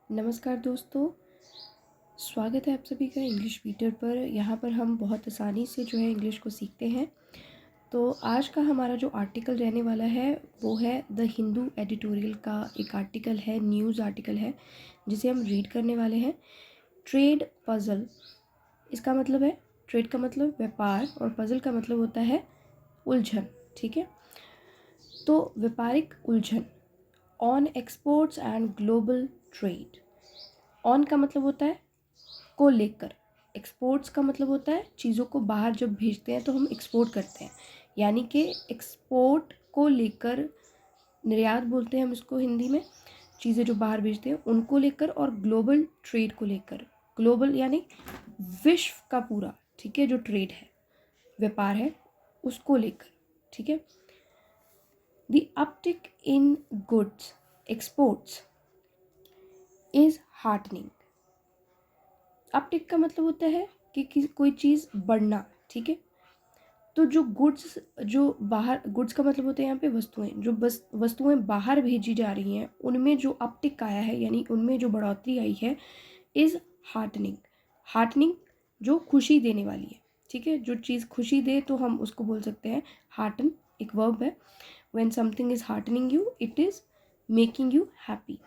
नमस्कार दोस्तों, स्वागत है आप सभी का इंग्लिश वीटर पर। यहाँ पर हम बहुत आसानी से जो है इंग्लिश को सीखते हैं। तो आज का हमारा जो आर्टिकल रहने वाला है वो है द हिंदू एडिटोरियल का एक आर्टिकल है, न्यूज़ आर्टिकल है, जिसे हम रीड करने वाले हैं। ट्रेड पज़ल, इसका मतलब है, ट्रेड का मतलब व्यापार और पज़ल का मतलब होता है उलझन। ठीक है, तो व्यापारिक उलझन on exports and global trade. On का मतलब होता है को लेकर, एक्सपोर्ट्स का मतलब होता है चीज़ों को बाहर जब भेजते हैं तो हम एक्सपोर्ट करते हैं, यानी कि एक्सपोर्ट को लेकर, निर्यात बोलते हैं हम इसको हिंदी में, चीज़ें जो बाहर भेजते हैं उनको लेकर, और ग्लोबल ट्रेड को लेकर। ग्लोबल यानी विश्व का पूरा, ठीक है, जो ट्रेड है, व्यापार है, उसको लेकर। ठीक है, the uptick in goods exports is heartening. Uptick का मतलब होता है कि कोई चीज़ बढ़ना। ठीक है, तो जो गुड्स, जो बाहर, गुड्स का मतलब होता है यहाँ पे वस्तुएं, जो बस वस्तुएं बाहर भेजी जा रही हैं उनमें जो अपटिक आया है, यानी उनमें जो बढ़ोतरी आई है, इज़ हार्टनिंग। हार्टनिंग जो खुशी देने वाली है। ठीक है, जो चीज़ खुशी दे तो हम उसको बोल सकते हैं हार्टन, एक वर्ब है। When something is heartening you, it is making you happy.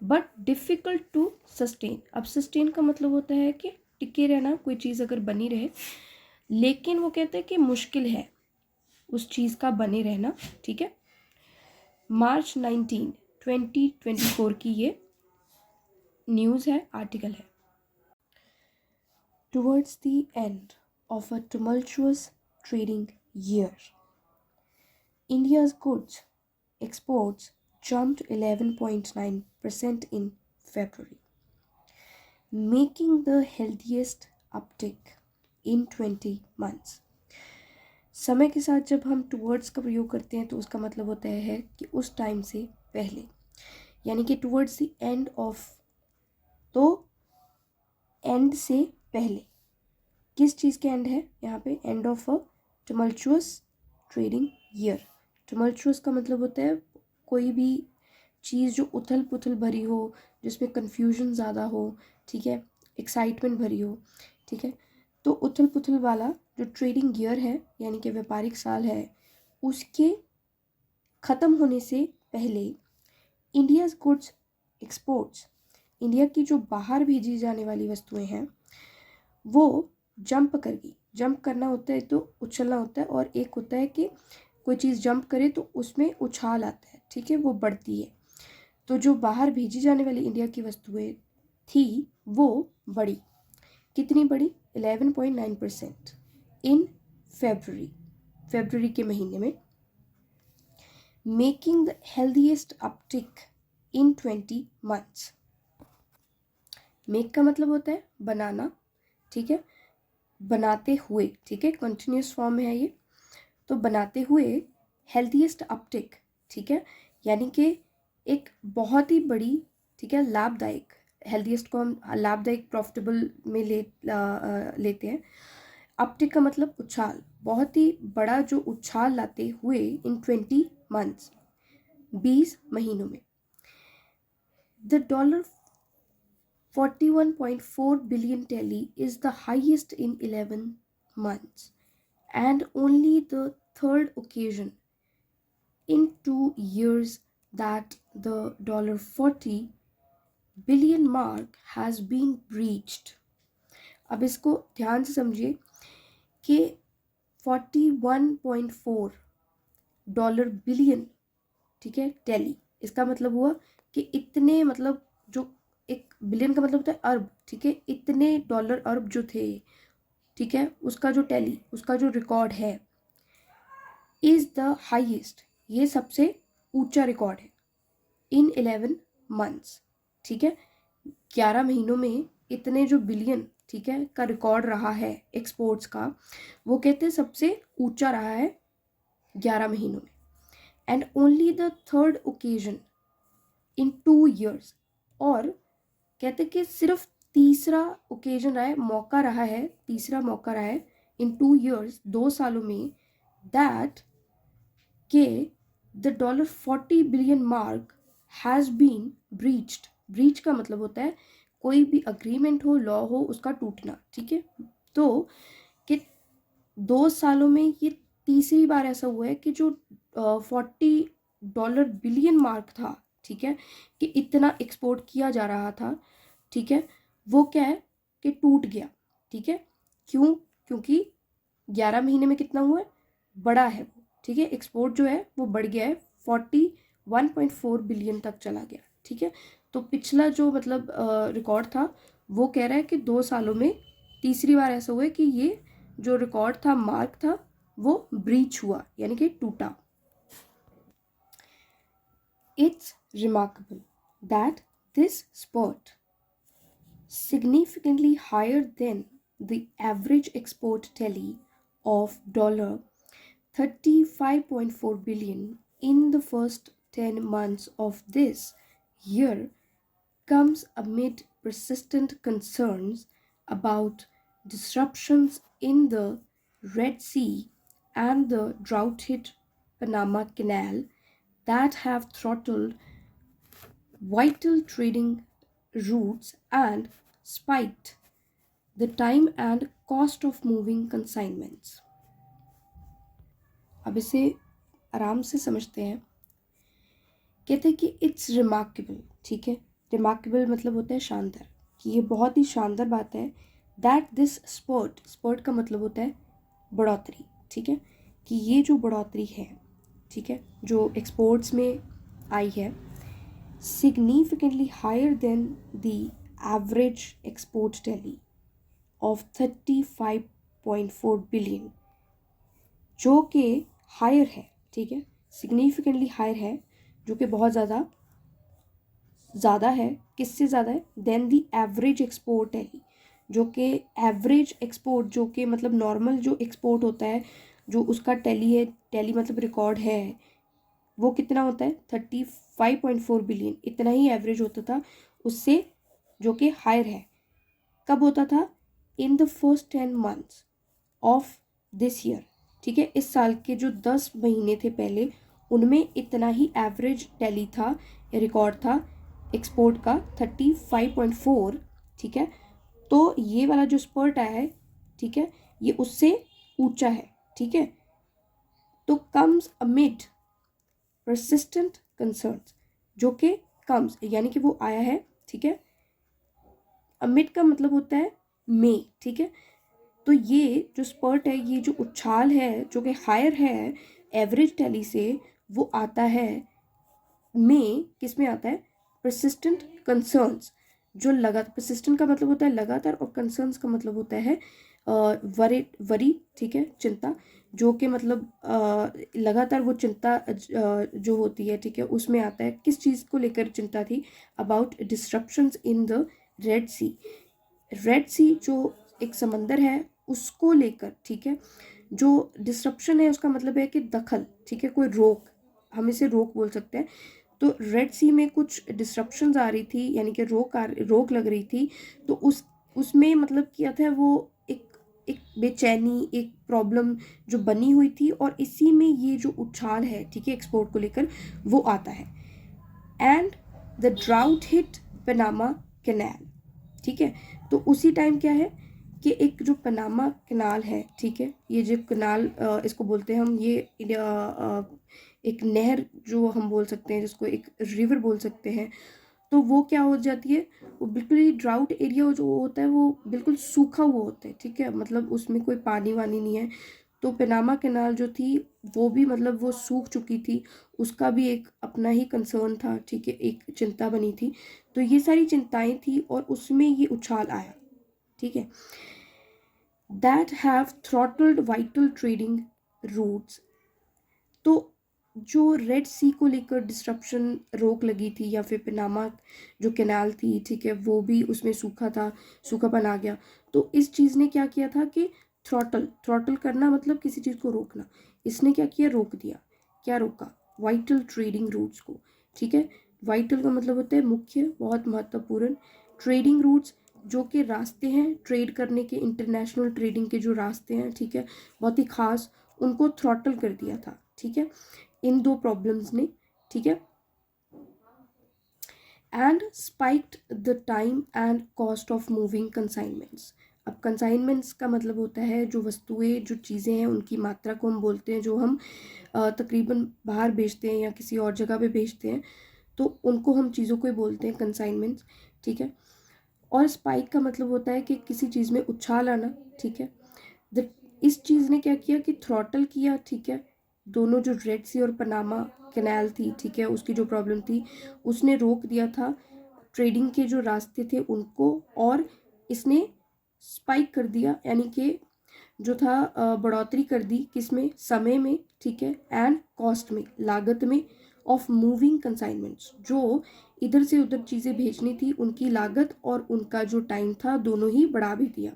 But difficult to sustain. अब सस्टेन का मतलब होता है कि टिके रहना, कोई चीज़ अगर बनी रहे, लेकिन वो कहते हैं कि मुश्किल है उस चीज़ का बने रहना। ठीक है, मार्च 19, 2024 की ये न्यूज़ है, आर्टिकल है। Towards the end of a tumultuous trading year, India's goods exports jumped 11.9% in February, making the healthiest uptick in 20 months. समय के साथ जब हम टुवर्ड्स का प्रयोग करते हैं तो उसका मतलब होता है कि उस टाइम से पहले, यानी कि टुवर्ड्स द एंड ऑफ, तो एंड से पहले, किस चीज़ के एंड है यहाँ पे? End of a tumultuous trading year. Tumultuous का मतलब होता है कोई भी चीज़ जो उथल पुथल भरी हो, जिसमें कन्फ्यूजन ज़्यादा हो, ठीक है, एक्साइटमेंट भरी हो। ठीक है, तो उथल पुथल वाला जो ट्रेडिंग ईयर है, यानी कि व्यापारिक साल है, उसके ख़त्म होने से पहले इंडियाज़ गुड्स एक्सपोर्ट्स, इंडिया की जो बाहर भेजी जाने वाली वस्तुएं हैं वो जंप कर गई। जंप करना होता है तो उछलना होता है, और एक होता है कि कोई चीज़ जंप करे तो उसमें उछाल आता है। ठीक है, वो बढ़ती है। तो जो बाहर भेजी जाने वाली इंडिया की वस्तुएं थी वो बढ़ी। कितनी बढ़ी? 11.9% इन फेब्रुअरी के महीने में, making the healthiest uptick in 20 months. Make का मतलब होता है बनाना, ठीक है, बनाते हुए, ठीक है, कंटिन्यूस फॉर्म है ये। तो बनाते हुए हेल्दीएस्ट अपटिक, ठीक है, यानी कि एक बहुत ही बड़ी, ठीक है, लाभदायक, हेल्दीएस्ट को हम लाभदायक, प्रॉफिटेबल में लेते हैं। अपटिक का मतलब उछाल, बहुत ही बड़ा जो उछाल लाते हुए इन 20 मंथ्स, 20 महीनों में। The dollar 41.4 billion tally is the highest in 11 months and only the third occasion in 2 years that the $40 billion mark has been breached. अब इसको ध्यान से समझिए कि 41.4 डॉलर बिलियन, ठीक है, टेली, इसका मतलब हुआ कि इतने, मतलब जो एक बिलियन का मतलब होता है अरब, ठीक है, इतने डॉलर अरब जो थे, ठीक है, उसका जो टेली, उसका जो रिकॉर्ड है, इज़ द हाईएस्ट, ये सबसे ऊंचा रिकॉर्ड है, इन 11 मंथ्स, ठीक है, 11 महीनों में इतने जो बिलियन, ठीक है, का रिकॉर्ड रहा है एक्सपोर्ट्स का, वो कहते हैं सबसे ऊंचा रहा है 11 महीनों में। And only the third occasion in 2 years, और कहते कि सिर्फ तीसरा ओकेजन रहा है, मौका रहा है, तीसरा मौका रहा है इन 2 years, 2 सालों में, दैट के the $40 billion mark has been breached, breach का मतलब होता है कोई भी अग्रीमेंट हो, लॉ हो, उसका टूटना, ठीक है। तो कि 2 सालों में ये तीसरी बार ऐसा हुआ है कि जो $40 बिलियन मार्क था, ठीक है, कि इतना एक्सपोर्ट किया जा रहा था, ठीक है, वो क्या है कि टूट गया, ठीक है। क्यों? क्योंकि 11 महीने में कितना हुआ है, बड़ा है वो, ठीक है, एक्सपोर्ट जो है वो बढ़ गया है, 41.4 बिलियन तक चला गया, ठीक है। तो पिछला जो मतलब रिकॉर्ड था वो कह रहा है कि 2 सालों में तीसरी बार ऐसा हुआ है कि ये जो रिकॉर्ड था, मार्क था, वो ब्रीच हुआ, यानी कि टूटा। It's remarkable that this sport significantly higher than the average export tally of $35.4 billion in the first 10 months of this year comes amid persistent concerns about disruptions in the Red Sea and the drought hit Panama Canal that have throttled vital trading routes and spiked the time and cost of moving consignments. अब इसे आराम से समझते हैं। कहते हैं कि it's remarkable, ठीक है, रिमार्केबल मतलब होता है शानदार, कि ये बहुत ही शानदार बात है। दैट दिस स्पोर्ट, स्पोर्ट का मतलब होता है बढ़ोतरी, ठीक है, कि ये जो बढ़ोतरी है, ठीक है, जो एक्सपोर्ट्स में आई है, significantly higher than the average export tally of 35.4 billion, जो कि हायर है, ठीक है, सिग्निफिकेंटली हायर है, जो कि बहुत ज़्यादा है। किससे ज़्यादा है? Than the average export tally, जो कि एवरेज एक्सपोर्ट, जो कि मतलब नॉर्मल जो एक्सपोर्ट होता है, जो उसका टैली है, टैली मतलब रिकॉर्ड है, वो कितना होता है? 35.4 बिलियन, इतना ही एवरेज होता था उससे, जो कि हायर है। कब होता था? In the first 10 months of this year, ठीक है, इस साल के जो 10 महीने थे पहले, उनमें इतना ही एवरेज टैली था, रिकॉर्ड था एक्सपोर्ट का, 35.4, ठीक है। तो ये वाला जो स्पर्ट आया है, ठीक है, ये उससे ऊंचा है, ठीक है। तो कम्स अमिड persistent concerns, जो कि कम्स यानी कि वो आया है, ठीक है। अमिड का मतलब होता है में, ठीक है। तो ये जो स्पर्ट है, ये जो उछाल है, जो कि हायर है एवरेज टैली से, वो आता है में, किस में आता है? persistent concerns, जो लगातार, persistent का मतलब होता है लगातार, और concerns का मतलब होता है वरी, ठीक है, चिंता, जो कि मतलब लगातार वो चिंता जो होती है, ठीक है, उसमें आता है। किस चीज़ को लेकर चिंता थी? About disruptions in the Red Sea, Red Sea जो एक समंदर है उसको लेकर, ठीक है। जो डिस्ट्रप्शन है उसका मतलब है कि दखल, ठीक है, कोई रोक, हम इसे रोक बोल सकते हैं। तो रेड सी में कुछ डिस्ट्रप्शंस आ रही थी, यानी कि रोक लग रही थी। तो उसमें मतलब क्या था, वो एक बेचैनी, एक प्रॉब्लम जो बनी हुई थी, और इसी में ये जो उछाल है, ठीक है, एक्सपोर्ट को लेकर, वो आता है। And the drought hit Panama canal, ठीक है। तो उसी टाइम क्या है कि एक जो पनामा कैनाल है, ठीक है, ये जो कैनाल इसको बोलते हैं हम, ये एक नहर जो हम बोल सकते हैं, जिसको एक रिवर बोल सकते हैं। तो वो क्या हो जाती है, वो बिल्कुल ही ड्राउट एरिया जो होता है, वो बिल्कुल सूखा हुआ होता है, ठीक है, मतलब उसमें कोई पानी वानी नहीं है। तो पनामा कैनाल जो थी, वो भी मतलब वो सूख चुकी थी, उसका भी एक अपना ही कंसर्न था, ठीक है, एक चिंता बनी थी। तो ये सारी चिंताएं थी, और उसमें ये उछाल आया, ठीक है। That have throttled vital trading routes, तो जो रेड सी को लेकर डिस्ट्रप्शन, रोक लगी थी, या फिर पनामा जो कैनाल थी, ठीक है, वो भी उसमें सूखा था, सूखापन आ गया। तो इस चीज़ ने क्या किया था कि थ्रॉटल करना मतलब किसी चीज़ को रोकना, इसने क्या किया? रोक दिया। क्या रोका? वाइटल ट्रेडिंग रूट्स को, ठीक है। वाइटल का मतलब होता है मुख्य, बहुत महत्वपूर्ण। ट्रेडिंग रूट्स जो कि रास्ते हैं ट्रेड करने के, इंटरनेशनल ट्रेडिंग के जो रास्ते हैं, ठीक है, बहुत ही खास, उनको थ्रॉटल कर दिया था, ठीक है, इन दो प्रॉब्लम्स ने, ठीक है। And spiked the time and cost of moving consignments. अब कंसाइनमेंट्स का मतलब होता है जो वस्तुएं, जो चीज़ें हैं, उनकी मात्रा को हम बोलते हैं, जो हम तकरीबन बाहर बेचते हैं या किसी और जगह पे बेचते हैं, तो उनको हम चीज़ों को ही बोलते हैं कंसाइनमेंट्स, ठीक है। और स्पाइक का मतलब होता है कि किसी चीज़ में उछाल आना, ठीक है। इस चीज़ ने क्या किया कि थ्रॉटल किया, ठीक है। दोनों जो रेड सी और पनामा कैनाल थी, ठीक है, उसकी जो प्रॉब्लम थी उसने रोक दिया था ट्रेडिंग के जो रास्ते थे उनको, और इसने स्पाइक कर दिया, यानी कि जो था बढ़ोतरी कर दी किसमें, समय में, ठीक है, एंड कॉस्ट में, लागत में, ऑफ मूविंग कंसाइनमेंट्स, जो इधर से उधर चीज़ें भेजनी थी उनकी लागत और उनका जो टाइम था दोनों ही बढ़ा भी दिया।